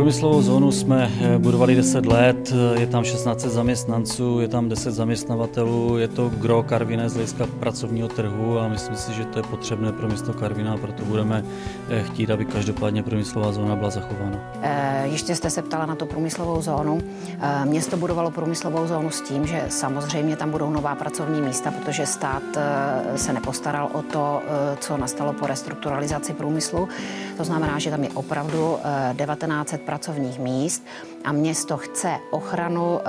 průmyslovou zónu jsme budovali 10 let, je tam 16 zaměstnanců, je tam 10 zaměstnavatelů, je to gros Karviné z hlediska pracovního trhu a myslím si, že to je potřebné pro město Karviná, a proto budeme chtít, aby každopádně průmyslová zóna byla zachována. Ještě jste se ptala na tu průmyslovou zónu. Město budovalo průmyslovou zónu s tím, že samozřejmě tam budou nová pracovní místa, protože stát se nepostaral o to, co nastalo po restrukturalizaci průmyslu. To znamená, že tam je opravdu 1900 pracovních míst a město chce ochranu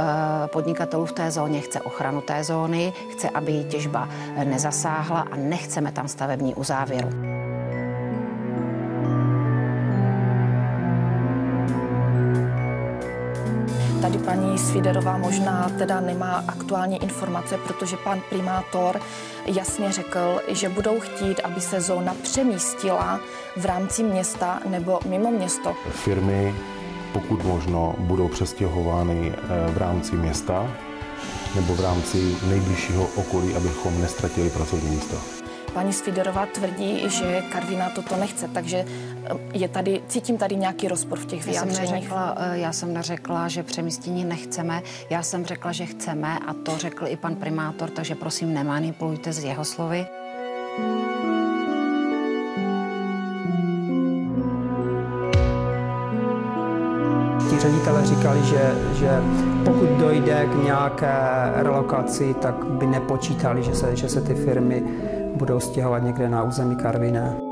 podnikatelů v té zóně, chce ochranu té zóny, chce, aby těžba nezasáhla a nechceme tam stavební uzávěru. Tady paní Svíderová možná teda nemá aktuální informace, protože pan primátor jasně řekl, že budou chtít, aby se zóna přemístila v rámci města nebo mimo město. Firmy, pokud možno, budou přestěhovány v rámci města nebo v rámci nejbližšího okolí, abychom nestratili pracovní místa. Paní Svíderová tvrdí, že Karviná toto nechce, takže cítím tady nějaký rozpor v těch vyjádřeních. Já jsem neřekla, že přemístění nechceme, já jsem řekla, že chceme a to řekl i pan primátor, takže prosím nemanipulujte s jeho slovy. Ti ředitelé říkali, že pokud dojde k nějaké relokaci, tak by nepočítali, že se ty firmy budou stěhovat někde na území Karviné.